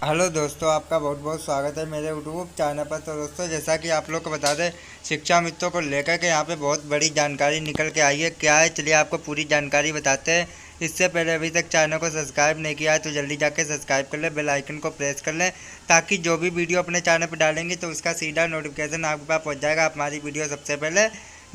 Hello दोस्तों, आपका बहुत बहुत स्वागत है मेरे यूट्यूब चैनल पर। तो दोस्तों, जैसा कि आप लोग को बता दें, शिक्षा मित्रों को लेकर के यहाँ पे बहुत बड़ी जानकारी निकल के आई है। क्या है, चलिए आपको पूरी जानकारी बताते हैं। इससे पहले अभी तक चैनल को सब्सक्राइब नहीं किया है तो जल्दी जाके सब्सक्राइब कर लें, बेल आइकन को प्रेस कर लें, ताकि जो भी वीडियो अपने चैनल पर डालेंगे तो उसका सीधा नोटिफिकेशन आपके पास पहुँच जाएगा। आप हमारी वीडियो सबसे पहले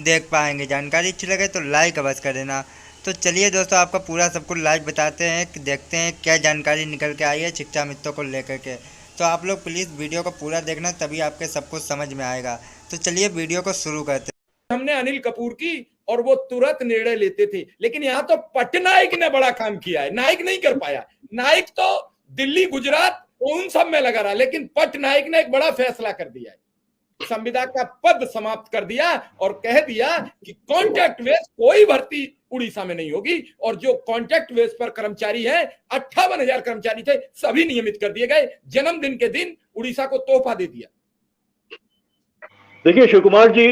देख पाएंगे। जानकारी अच्छी लगे तो लाइक अवश्य कर देना। तो चलिए दोस्तों, आपका पूरा सब कुछ लाइव बताते हैं कि देखते हैं क्या जानकारी निकल के आई है शिक्षा मित्रों को लेकर के। तो आप लोग प्लीज़ वीडियो को पूरा देखना, तभी आपके सब कुछ समझ में आएगा। तो चलिए वीडियो को शुरू करते हैं। हमने अनिल कपूर की और वो तुरंत निर्णय लेते थे, लेकिन यहाँ तो पटनायक ने बड़ा काम किया है। नायक नहीं कर पाया। नायक तो दिल्ली गुजरात उन सब में लगा रहा, लेकिन पटनायक ने एक बड़ा फैसला कर दिया है। संविदा का पद समाप्त कर दिया और कह दिया कि कॉन्ट्रैक्ट बेस कोई भर्ती उड़ीसा में नहीं होगी, और जो कॉन्ट्रैक्ट बेस पर कर्मचारी हैं 58,000 कर्मचारी थे, सभी नियमित कर दिए गए। जन्मदिन के दिन उड़ीसा को तोहफा दे दिया। देखिए शिव कुमार जी,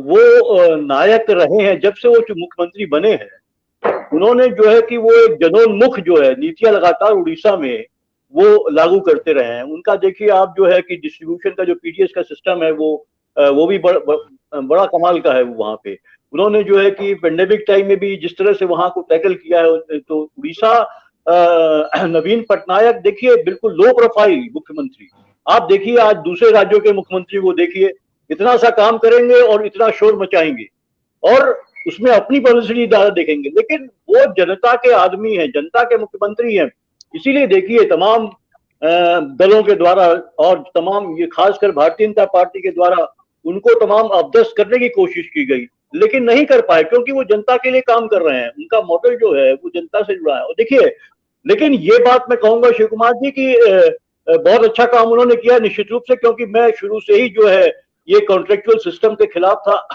वो नायक रहे हैं जब से वो मुख्यमंत्री बने हैं। उन्होंने जो है कि वो एक जनोन्मुख जो है नीतियां लगातार उड़ीसा में वो लागू करते रहे हैं। उनका देखिए आप जो है कि डिस्ट्रीब्यूशन का जो पीडीएस का सिस्टम है वो भी बड़ा कमाल का है। वहां पे उन्होंने जो है कि पेंडेमिक टाइम में भी जिस तरह से वहां को टैकल किया है, तो उड़ीसा नवीन पटनायक देखिए बिल्कुल लो प्रोफाइल मुख्यमंत्री। आप देखिए आज दूसरे राज्यों के मुख्यमंत्री को देखिए, इतना सा काम करेंगे और इतना शोर मचाएंगे और उसमें अपनी पब्लिसिटी ज्यादा देखेंगे, लेकिन वो जनता के आदमी हैं, जनता के मुख्यमंत्री हैं। इसीलिए देखिए तमाम दलों के द्वारा और तमाम ये खासकर भारतीय जनता पार्टी के द्वारा उनको तमाम अपदस्थ करने की कोशिश की गई, लेकिन नहीं कर पाए, क्योंकि वो जनता के लिए काम कर रहे हैं। उनका मॉडल जो है वो जनता से जुड़ा है। और देखिए, लेकिन ये बात मैं कहूंगा शिव कुमार जी की बहुत अच्छा काम उन्होंने किया निश्चित रूप से, क्योंकि मैं शुरू से ही जो है ये कॉन्ट्रेक्चुअल सिस्टम के खिलाफ था।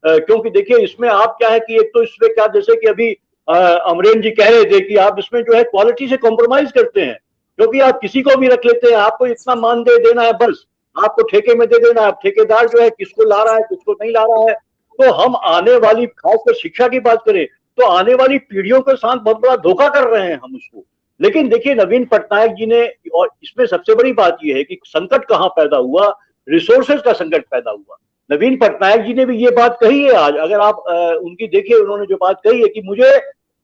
क्योंकि देखिए इसमें आप क्या है कि एक तो इसमें क्या, जैसे कि अभी अमरेन जी कह रहे थे कि आप इसमें जो है क्वालिटी से कॉम्प्रोमाइज करते हैं, क्योंकि आप किसी को भी रख लेते हैं, आपको इतना मान दे देना है, बस आपको ठेके में दे देना है। अब ठेकेदार जो है किसको ला रहा है किसको नहीं ला रहा है। तो हम आने वाली, खासकर शिक्षा की बात करें तो आने वाली पीढ़ियों के साथ बहुत बड़ा धोखा कर रहे हैं हम उसको। लेकिन देखिए नवीन पटनायक जी ने, और इसमें सबसे बड़ी बात यह है कि संकट कहां पैदा हुआ, रिसोर्सेज का संकट पैदा हुआ। नवीन पटनायक जी ने भी ये बात कही है आज, अगर आप उनकी देखिए, उन्होंने जो बात कही है कि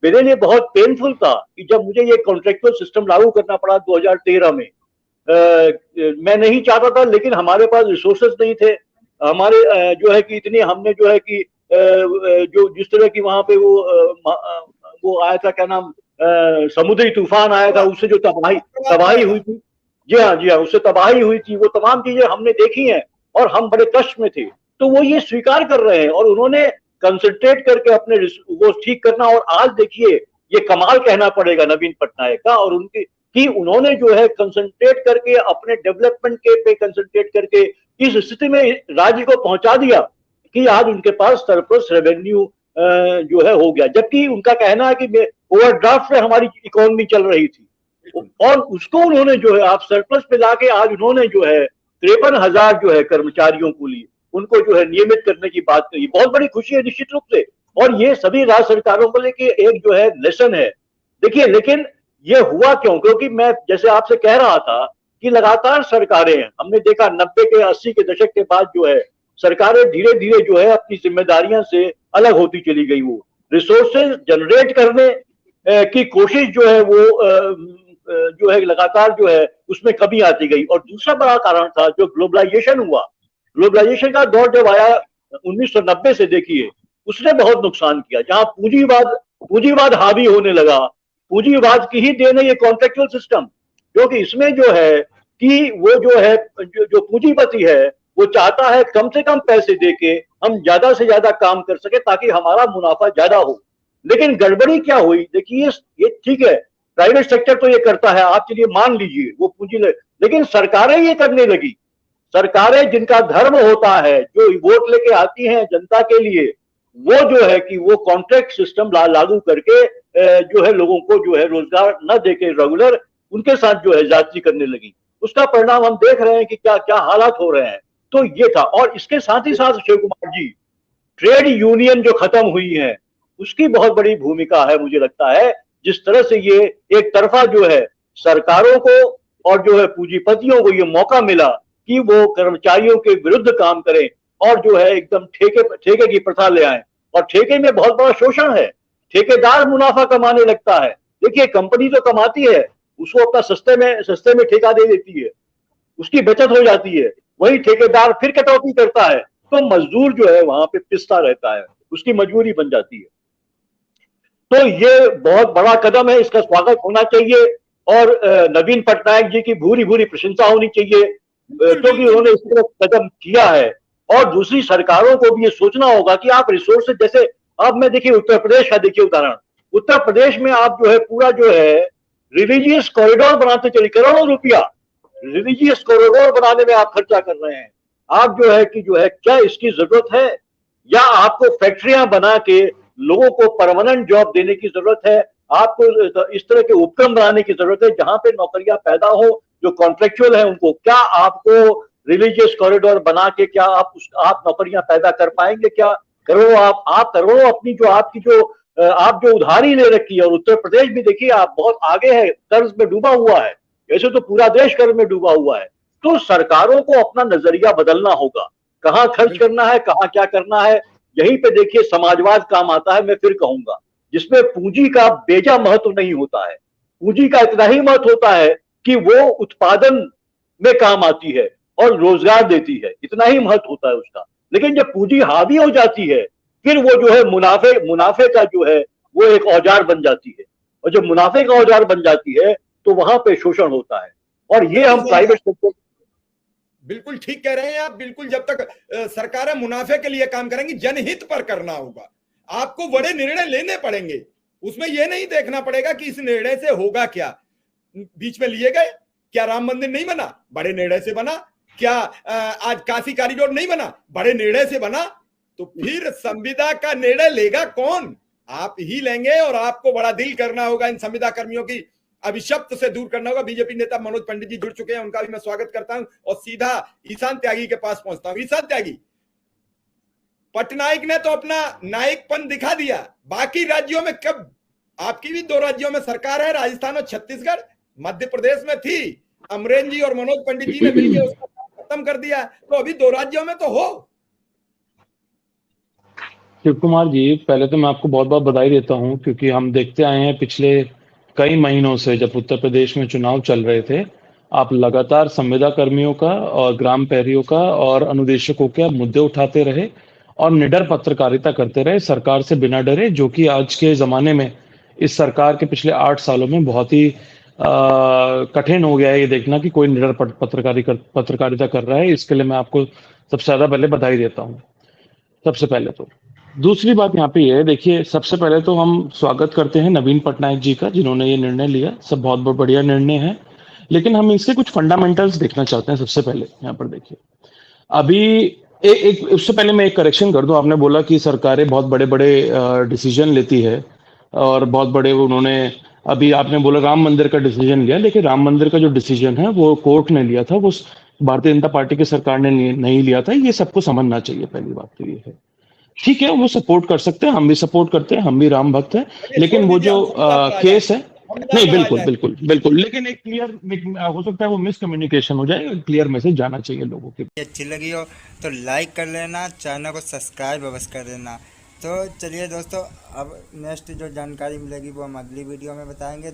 मेरे लिए बहुत पेनफुल था कि जब मुझे ये कॉन्ट्रेक्चुअल सिस्टम लागू करना पड़ा 2013 में। मैं नहीं चाहता था, लेकिन हमारे पास रिसोर्सेज नहीं थे हमारे, जो है कि इतनी हमने जो है कि जो जिस तरह की वहां पे वो आया था, क्या नाम, समुद्री तूफान आया था, उससे जो तबाही तबाही हुई थी। जी हाँ, जी हाँ, उससे तबाही हुई थी, वो तमाम चीजें हमने देखी हैं और हम बड़े कष्ट में थे। तो वो ये स्वीकार कर रहे हैं और उन्होंने कंसंट्रेट करके अपने वो ठीक करना। और आज देखिए ये कमाल कहना पड़ेगा नवीन पटनायक का और उनकी, कि उन्होंने जो है कंसंट्रेट करके अपने डेवलपमेंट के पे कंसंट्रेट करके इस स्थिति में राज्य को पहुंचा दिया कि आज उनके पास सरप्लस रेवेन्यू जो है हो गया। जबकि उनका कहना है कि ओवरड्राफ्ट में हमारी इकोनॉमी चल रही थी, और उसको उन्होंने जो है आप सरप्लस पे लाके आज उन्होंने जो है 53,000 जो है कर्मचारियों को लिए उनको जो है नियमित करने की बात कही। बहुत बड़ी खुशी है निश्चित रूप से, और ये सभी राज्य सरकारों को लेके एक जो है लेसन है। देखिए, लेकिन ये हुआ क्यों? क्योंकि मैं जैसे आपसे कह रहा था कि लगातार सरकारें, हमने देखा 90 के 80 के दशक के बाद जो है सरकारें धीरे धीरे जो है अपनी जिम्मेदारियों से अलग होती चली गई। वो रिसोर्सेज जनरेट करने की कोशिश जो है वो जो है लगातार जो है उसमें कमी आती गई। और दूसरा बड़ा कारण था जो ग्लोबलाइजेशन हुआ। ग्लोबलाइजेशन का दौर जब आया 1990 से, देखिए उसने बहुत नुकसान किया। जहां पूंजीवाद हावी होने लगा, पूंजीवाद की ही देन है ये कॉन्ट्रेक्चुअल सिस्टम, क्योंकि इसमें जो है कि वो जो है जो पूंजीपति है वो चाहता है कम से कम पैसे देके हम ज्यादा से ज्यादा काम कर सके ताकि हमारा मुनाफा ज्यादा हो। लेकिन गड़बड़ी क्या हुई, देखिए ये ठीक है, प्राइवेट सेक्टर तो ये करता है, आप चलिए मान लीजिए वो लेकिन सरकारें ये करने लगी। सरकारें जिनका धर्म होता है, जो वोट लेके आती हैं जनता के लिए, वो जो है कि वो कॉन्ट्रैक्ट सिस्टम लागू करके जो है लोगों को जो है रोजगार न देके रेगुलर उनके साथ जो है जाति करने लगी। उसका परिणाम हम देख रहे हैं कि क्या क्या हालात हो रहे हैं। तो ये था। और इसके साथ ही साथ शिव कुमार जी, ट्रेड यूनियन जो खत्म हुई है उसकी बहुत बड़ी भूमिका है मुझे लगता है। जिस तरह से ये एक तरफा जो है सरकारों को और जो है पूंजीपतियों को ये मौका मिला कि वो कर्मचारियों के विरुद्ध काम करें और जो है एकदम ठेके की प्रथा ले आए। और ठेके में बहुत बड़ा शोषण है, ठेकेदार मुनाफा कमाने लगता है। देखिए कंपनी तो कमाती है, उसको अपना सस्ते में ठेका दे देती है, उसकी बचत हो जाती है, वही ठेकेदार फिर कटौती करता है, तो मजदूर जो है वहां पे पिसता रहता है, उसकी मजबूरी बन जाती है। तो ये बहुत बड़ा कदम है, इसका स्वागत होना चाहिए और नवीन पटनायक जी की भूरी भूरी प्रशंसा होनी चाहिए क्योंकि उन्होंने इस तरह कदम किया है। और दूसरी सरकारों को भी ये सोचना होगा कि आप रिसोर्सेज, जैसे अब मैं देखिए उत्तर प्रदेश का देखिए उदाहरण, उत्तर प्रदेश में आप जो है पूरा जो है रिलीजियस कॉरिडोर बनाते चलिए, करोड़ों रुपया रिलीजियस कॉरिडोर बनाने में आप खर्चा कर रहे हैं। आप जो है कि जो है क्या इसकी जरूरत है, या आपको फैक्ट्रियां बना के लोगों को परमानेंट जॉब देने की जरूरत है, आपको इस तरह के उपक्रम बनाने की जरूरत है जहां पे नौकरियां पैदा हो, जो कॉन्ट्रेक्चुअल है उनको, क्या आपको रिलीजियस कॉरिडोर बना के क्या आप नौकरियां पैदा कर पाएंगे? क्या करोड़ों आप करोड़ों अपनी जो आपकी जो आप जो उधारी ले रखी है, और उत्तर प्रदेश भी देखिए आप बहुत आगे है, कर्ज में डूबा हुआ है, ऐसे तो पूरा देश कर्ज में डूबा हुआ है। तो सरकारों को अपना नजरिया बदलना होगा, कहाँ खर्च करना है, कहाँ क्या करना है। यहीं पे देखिए समाजवाद काम आता है, मैं फिर कहूंगा, जिसमें पूंजी का बेजा महत्व नहीं होता है। पूंजी का इतना ही महत्व होता है कि वो उत्पादन में काम आती है और रोजगार देती है, इतना ही महत्व होता है उसका। लेकिन जब पूंजी हावी हो जाती है, फिर वो जो है मुनाफे का जो है वो एक औजार बन जाती है, और जब मुनाफे का औजार बन जाती है तो वहां पे शोषण होता है। और ये हम प्राइवेट सेक्टर, बिल्कुल ठीक कह रहे हैं आप। बिल्कुल, जब तक सरकारें मुनाफे के लिए काम करेंगी, जनहित पर करना होगा। आपको बड़े निर्णय लेने पड़ेंगे, उसमें यह नहीं देखना पड़ेगा कि इस निर्णय से होगा क्या। बीच में लिए गए, क्या राम मंदिर नहीं बना, बड़े निर्णय से बना। क्या आज काशी कॉरिडोर नहीं बना, बड़े निर्णय से बना। तो फिर संविदा का निर्णय लेगा कौन? आप ही लेंगे। और आपको बड़ा दिल करना होगा, इन संविदा कर्मियों की अभिशप्त से दूर करना होगा। बीजेपी नेता मनोज पंडित जी जुड़ चुके हैं, उनका भी मैं स्वागत करता हूं और सीधा ईशान त्यागी के पास पहुंचता हूं। ईशान त्यागी, पटनायक ने तो अपना नायकपन दिखा दिया, बाकी राज्यों में कब? आपकी भी 2 राज्यों में सरकार है, राजस्थान और छत्तीसगढ़। मध्य प्रदेश में थी, अमरेंद्र जी और मनोज पंडित जी ने मिलकर उसको खत्म कर दिया। तो अभी 2 राज्यों में तो हो। शिव कुमार जी, पहले तो मैं आपको बहुत बहुत बधाई देता हूं, क्योंकि हम देखते आए हैं पिछले कई महीनों से, जब उत्तर प्रदेश में चुनाव चल रहे थे, आप लगातार संविदा कर्मियों का और ग्राम प्रहरियों का और अनुदेशकों के मुद्दे उठाते रहे और निडर पत्रकारिता करते रहे, सरकार से बिना डरे, जो कि आज के जमाने में इस सरकार के पिछले 8 सालों में बहुत ही कठिन हो गया है ये देखना कि कोई निडर पत्रकारिता कर रहा है। इसके लिए मैं आपको सबसे ज्यादा पहले बधाई देता हूँ, सबसे पहले तो। दूसरी बात यहाँ पे ये है, देखिए, सबसे पहले तो हम स्वागत करते हैं नवीन पटनायक जी का, जिन्होंने ये निर्णय लिया। सब बहुत बहुत बढ़िया निर्णय है, लेकिन हम इसके कुछ फंडामेंटल्स देखना चाहते हैं। सबसे पहले यहाँ पर देखिए, अभी उससे पहले मैं एक करेक्शन कर दूं। आपने बोला कि सरकारें बहुत बड़े बड़े डिसीजन लेती है और बहुत बड़े, उन्होंने अभी आपने बोला राम मंदिर का डिसीजन लिया, लेकिन राम मंदिर का जो डिसीजन है वो कोर्ट ने लिया था, वो भारतीय जनता पार्टी की सरकार ने नहीं लिया था। ये सबको समझना चाहिए। पहली बात तो ये है, ठीक है, वो सपोर्ट कर सकते हैं, हम भी सपोर्ट करते हैं, हम भी राम भक्त हैं, लेकिन वो जो केस है, नहीं, बिल्कुल बिल्कुल बिल्कुल, लेकिन एक क्लियर हो सकता है वो मिसकम्युनिकेशन हो जाए, क्लियर मैसेज जाना चाहिए लोगों के। अच्छी लगी हो तो लाइक कर लेना, चैनल को सब्सक्राइब अवश्य कर देना। तो चलिए दोस्तों, अब नेक्स्ट जो जानकारी मिलेगी वो हम अगली वीडियो में बताएंगे।